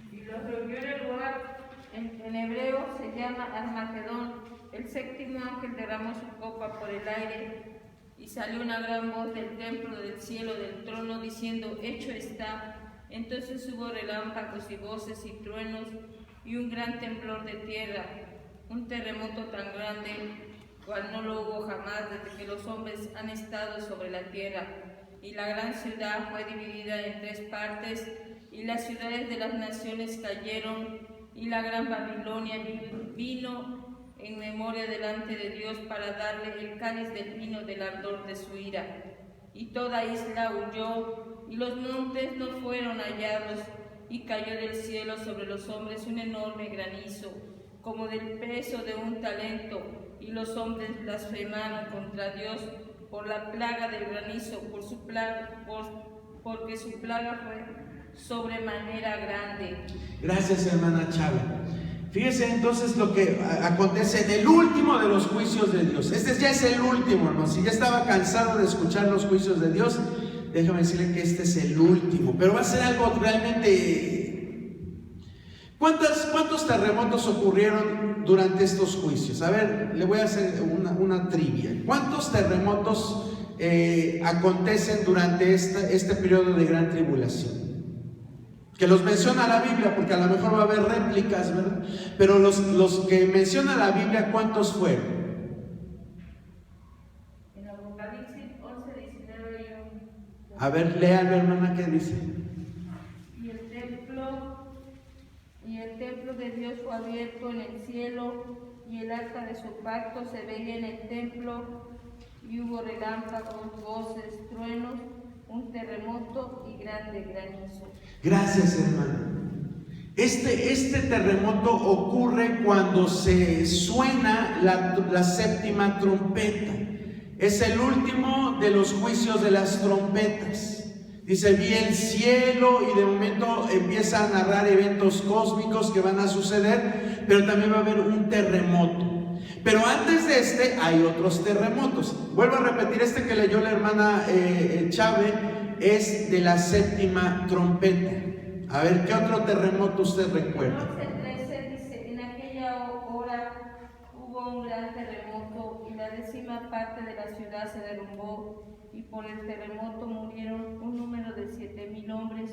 Y los reunió en el lugar, en hebreo se llama Armagedón. El séptimo ángel derramó su copa por el aire y salió una gran voz del templo del cielo del trono diciendo: hecho está. Entonces hubo relámpagos y voces y truenos y un gran temblor de tierra, un terremoto tan grande cual no lo hubo jamás desde que los hombres han estado sobre la tierra. Y la gran ciudad fue dividida en 3 partes, y las ciudades de las naciones cayeron, y la gran Babilonia vino en memoria delante de Dios para darle el cáliz del vino del ardor de su ira. Y toda isla huyó, y los montes no fueron hallados, y cayó del cielo sobre los hombres un enorme granizo, como del peso de un talento, y los hombres blasfemaron contra Dios por la plaga del granizo, porque su plaga fue sobremanera grande.
Gracias, hermana Chávez. Fíjese entonces lo que acontece en el último de los juicios de Dios. Este ya es el último, hermano. Si ya estaba cansado de escuchar los juicios de Dios, déjame decirle que este es el último. Pero va a ser algo realmente... ¿Cuántos terremotos ocurrieron durante estos juicios? A ver, le voy a hacer una trivia. ¿Cuántos terremotos acontecen durante este periodo de gran tribulación? Que los menciona la Biblia, porque a lo mejor va a haber réplicas, ¿verdad? Pero los que menciona la Biblia, ¿cuántos fueron?
En Apocalipsis 11, 19 y 1.
A ver, léalo, hermana, ¿qué dice?
Y el templo de Dios fue abierto en el cielo, y el arca de su pacto se veía en el templo, y hubo relámpagos, voces, truenos, un terremoto y grande granizo.
Gracias, hermano. Este terremoto ocurre cuando se suena la séptima trompeta. Es el último de los juicios de las trompetas. Dice: vi el cielo, y de momento empieza a narrar eventos cósmicos que van a suceder, pero también va a haber un terremoto. Pero antes de este hay otros terremotos. Vuelvo a repetir, este que leyó la hermana Chávez es de la séptima trompeta. A ver, ¿qué otro terremoto usted recuerda?
12:13 dice: en aquella hora hubo un gran terremoto y la 10ª parte de la ciudad se derrumbó, y por el terremoto murieron un número de 7,000 hombres,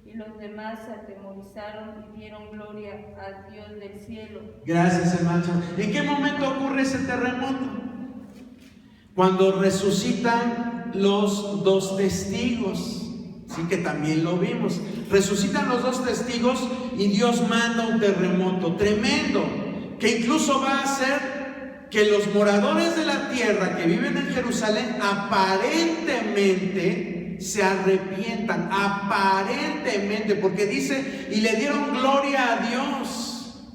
y los demás se atemorizaron y dieron gloria al Dios del cielo.
Gracias, hermano. ¿En qué momento ocurre ese terremoto? Cuando resucitan los 2 testigos. Sí, que también lo vimos. Resucitan los 2 testigos y Dios manda un terremoto tremendo, que incluso va a hacer que los moradores de la tierra que viven en Jerusalén aparentemente se arrepientan, aparentemente, porque dice, y le dieron gloria a Dios.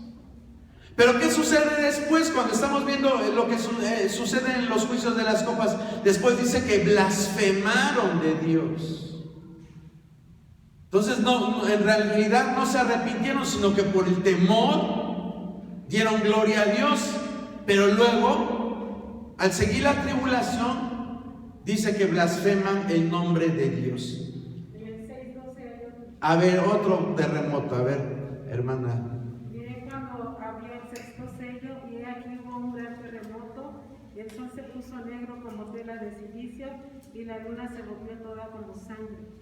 Pero ¿qué sucede después? Cuando estamos viendo lo que sucede en los juicios de las copas, después dice que blasfemaron de Dios. Entonces en realidad no se arrepintieron, sino que por el temor dieron gloria a Dios. Pero luego, al seguir la tribulación, dice que blasfeman el nombre de Dios. A ver, otro terremoto, a ver, hermana.
Miré cuando abrió el 6º sello, y aquí hubo un gran terremoto, y el sol se puso negro como tela de silicio, y la luna se volvió toda como sangre.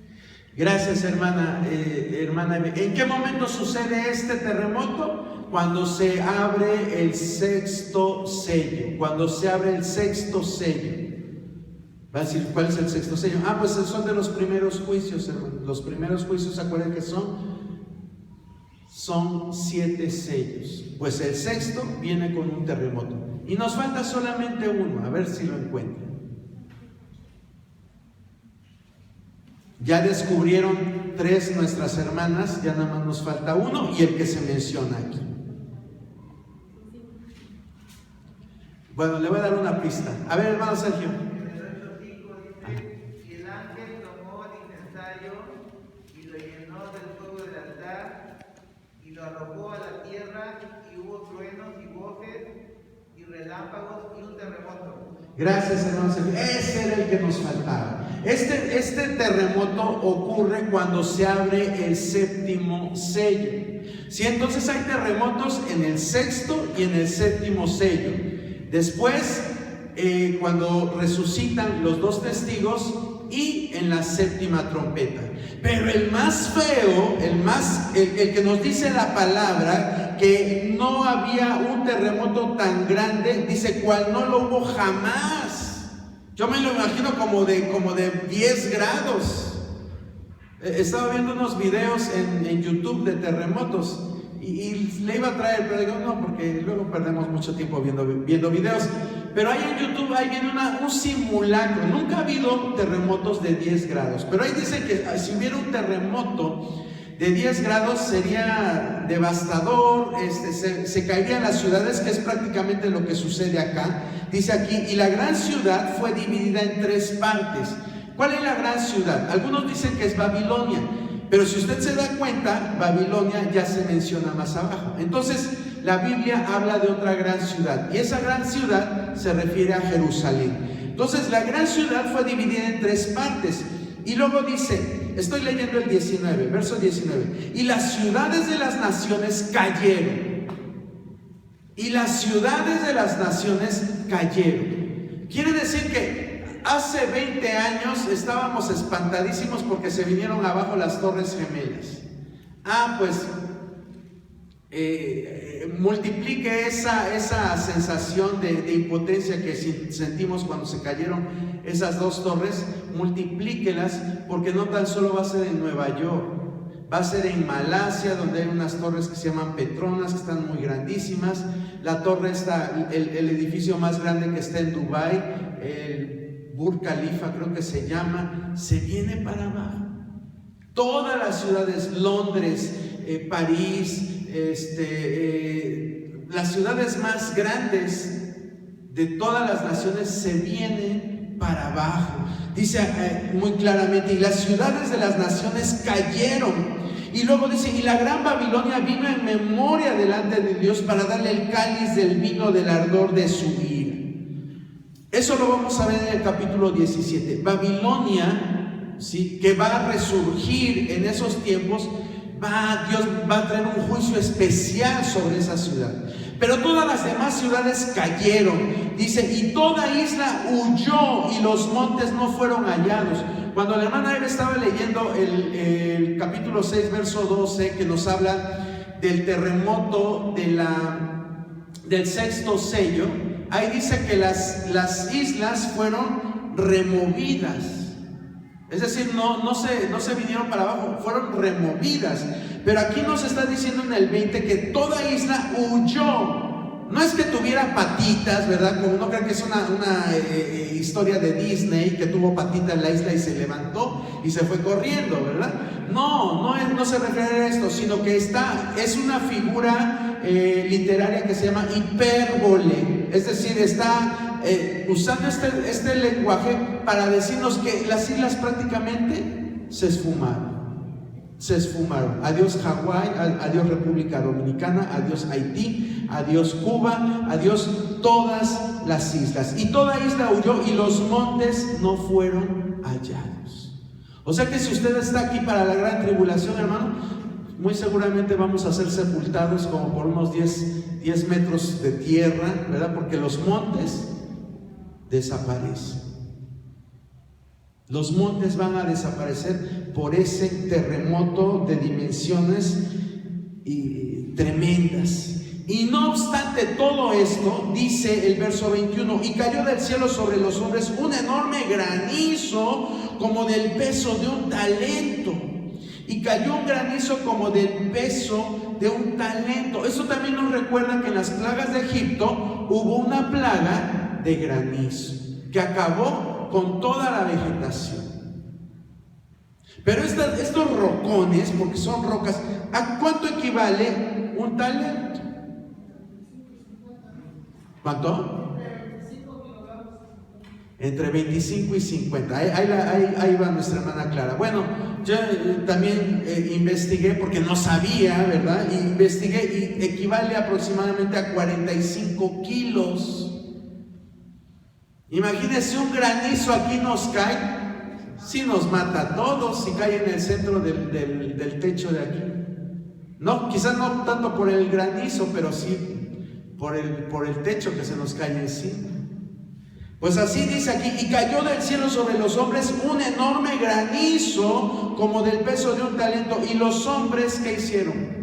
Gracias, hermana. ¿En qué momento sucede este terremoto? Cuando se abre el 6º sello. Cuando se abre el 6º sello. Va a decir, ¿cuál es el 6º sello? Pues son de los primeros juicios, hermano. Los primeros juicios, ¿se acuerdan que son 7 sellos? Pues el 6º viene con un terremoto. Y nos falta solamente uno, a ver si lo encuentran. Ya descubrieron 3 nuestras hermanas, ya nada más nos falta uno y el que se menciona aquí. Bueno, le voy a dar una pista. A ver, hermano Sergio.
En el verso 5 dice: y el ángel tomó el incensario y lo llenó del fuego del altar y lo arrojó a la tierra, y hubo truenos y voces y relámpagos y un terremoto.
Gracias, hermano Sergio. Ese era el que nos faltaba. Este terremoto ocurre cuando se abre el 7º sello. Sí, entonces hay terremotos en el 6º y en el 7º sello. Después, cuando resucitan los 2 testigos y en la 7ª trompeta. Pero el más feo, el que nos dice la palabra, que no había un terremoto tan grande, dice, cual no lo hubo jamás. Yo me lo imagino como de 10 grados. Estaba viendo unos videos en YouTube de terremotos y le iba a traer, pero digo no, porque luego perdemos mucho tiempo viendo videos. Pero ahí en YouTube ahí viene un simulacro. Nunca ha habido terremotos de 10 grados, pero ahí dice que si hubiera un terremoto de 10 grados sería devastador, se caerían las ciudades, que es prácticamente lo que sucede acá. Dice aquí, y la gran ciudad fue dividida en 3 partes. ¿Cuál es la gran ciudad? Algunos dicen que es Babilonia, pero si usted se da cuenta, Babilonia ya se menciona más abajo. Entonces, la Biblia habla de otra gran ciudad, y esa gran ciudad se refiere a Jerusalén. Entonces, la gran ciudad fue dividida en 3 partes. Y luego dice, estoy leyendo el 19, verso 19, y las ciudades de las naciones cayeron. Y las ciudades de las naciones cayeron. Quiere decir que hace 20 años estábamos espantadísimos porque se vinieron abajo las Torres Gemelas. Pues multiplique esa sensación de impotencia que sentimos cuando se cayeron esas 2 torres, multiplíquelas, porque no tan solo va a ser en Nueva York, va a ser en Malasia, donde hay unas torres que se llaman Petronas, que están muy grandísimas. La torre está, el edificio más grande que está en Dubái, el Burj Khalifa creo que se llama, se viene para abajo. Todas las ciudades, Londres, París, las ciudades más grandes de todas las naciones se vienen para abajo. Dice muy claramente, y las ciudades de las naciones cayeron. Y luego dice, y la gran Babilonia vino en memoria delante de Dios para darle el cáliz del vino del ardor de su ira. Eso lo vamos a ver en el capítulo 17. Babilonia, ¿sí?, que va a resurgir en esos tiempos. Dios va a traer un juicio especial sobre esa ciudad. Pero todas las demás ciudades cayeron. Dice, y toda isla huyó y los montes no fueron hallados. Cuando la hermana Eva estaba leyendo el capítulo 6, verso 12, que nos habla del terremoto del sexto sello, ahí dice que las islas fueron removidas. Es decir, no se vinieron para abajo, fueron removidas. Pero aquí nos está diciendo en el 20 que toda isla huyó. No es que tuviera patitas, ¿verdad? Como uno cree que es una historia de Disney, que tuvo patita en la isla y se levantó y se fue corriendo, ¿verdad? No se refiere a esto, sino que es una figura literaria que se llama hipérbole. Es decir, está usando este lenguaje para decirnos que las islas prácticamente se esfumaron. Adiós Hawái, adiós República Dominicana, adiós Haití, adiós Cuba, adiós todas las islas. Y toda isla huyó y los montes no fueron hallados. O sea que si usted está aquí para la gran tribulación, hermano, muy seguramente vamos a ser sepultados como por unos 10 metros de tierra, ¿verdad? Porque los montes desaparecen. Los montes van a desaparecer por ese terremoto de dimensiones tremendas. Y no obstante todo esto, dice el verso 21, y cayó del cielo sobre los hombres un enorme granizo como del peso de un talento. Y cayó un granizo como del peso de un talento. Eso también nos recuerda que en las plagas de Egipto hubo una plaga de granizo que acabó con toda la vegetación. Pero estos rocones, porque son rocas, ¿a cuánto equivale un talento? ¿Cuánto? Entre 25 y 50. Ahí va nuestra hermana Clara. Bueno, yo también investigué porque no sabía, ¿verdad? Investigué y equivale aproximadamente a 45 kilos. Imagínense, un granizo aquí nos cae, sí nos mata a todos, si cae en el centro del techo de aquí. No, quizás no tanto por el granizo, pero sí por el techo que se nos cae encima. Pues así dice aquí, y cayó del cielo sobre los hombres un enorme granizo como del peso de un talento. Y los hombres, ¿qué hicieron?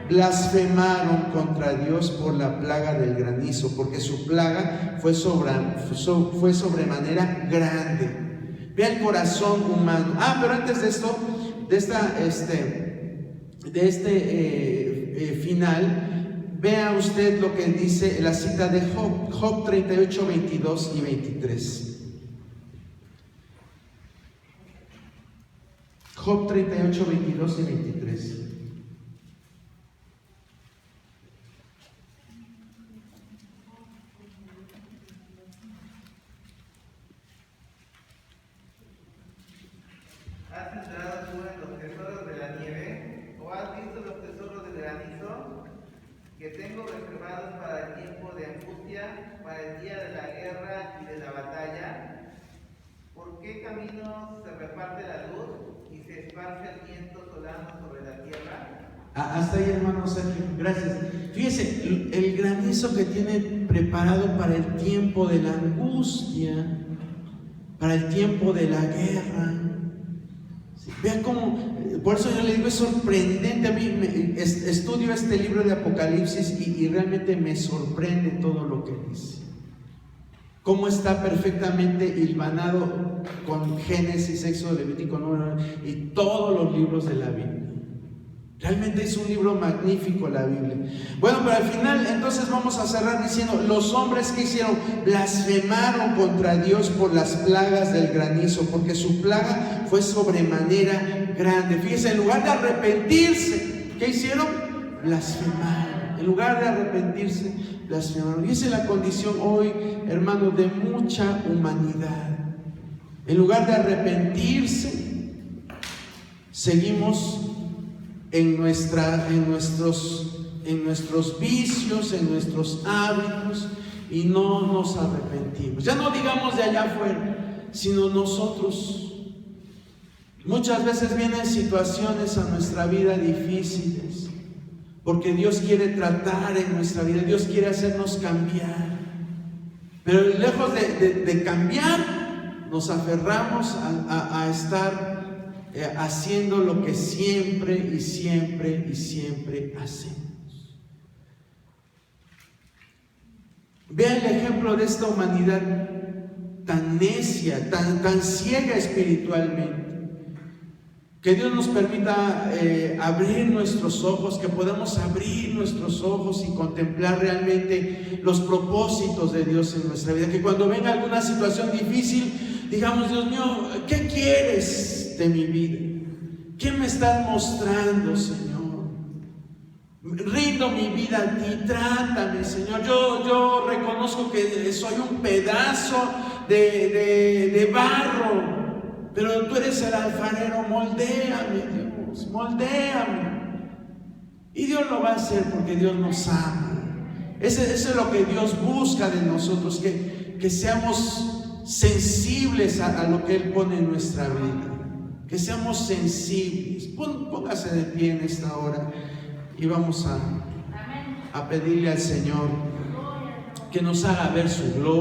Blasfemaron contra Dios por la plaga del granizo, porque su plaga fue sobremanera grande. Ve el corazón humano. Pero antes de esto, de este final, vea usted lo que dice la cita de Job 38, 22 y 23. Job 38, 22 y 23.
¿Has entrado tú en los tesoros de la nieve? ¿O has visto los tesoros del granizo? Que tengo reservados para el tiempo de angustia, para el día de la guerra y de la batalla. ¿Por qué camino se reparte la luz y se esparce el viento solano sobre la tierra?
Hasta ahí, hermano Sergio, gracias. Fíjese, el granizo que tiene preparado para el tiempo de la angustia, para el tiempo de la guerra. Vean cómo, por eso yo le digo, es sorprendente. A mí estudio este libro de Apocalipsis y realmente me sorprende todo lo que dice. Cómo está perfectamente hilvanado con Génesis, Éxodo, Levítico, Número y todos los libros de la Biblia. Realmente es un libro magnífico la Biblia. Bueno, pero al final entonces vamos a cerrar diciendo, los hombres que hicieron, blasfemaron contra Dios por las plagas del granizo, porque su plaga fue sobremanera grande. Fíjense, en lugar de arrepentirse, ¿qué hicieron? Blasfemaron. En lugar de arrepentirse, blasfemaron. Y esa es la condición hoy, hermanos, de mucha humanidad. En lugar de arrepentirse, seguimos en nuestros vicios, en nuestros hábitos, y no nos arrepentimos. Ya no digamos de allá afuera, sino nosotros. Muchas veces vienen situaciones a nuestra vida difíciles, porque Dios quiere tratar en nuestra vida, Dios quiere hacernos cambiar. Pero lejos de cambiar, nos aferramos a estar haciendo lo que siempre y siempre y siempre hacemos. Vea el ejemplo de esta humanidad tan necia, tan ciega espiritualmente. Que Dios nos permita abrir nuestros ojos, que podamos abrir nuestros ojos y contemplar realmente los propósitos de Dios en nuestra vida. Que cuando venga alguna situación difícil, digamos: Dios mío, ¿qué quieres de mi vida? ¿Qué me estás mostrando, Señor? Rindo mi vida a ti, trátame, Señor. Yo reconozco que soy un pedazo de barro, pero tú eres el alfarero. Moldéame, Dios, moldéame. Y Dios lo va a hacer porque Dios nos ama. Eso es lo que Dios busca de nosotros, que seamos sensibles a lo que Él pone en nuestra vida, que seamos sensibles. Póngase de pie en esta hora y vamos a pedirle al Señor que nos haga ver su gloria.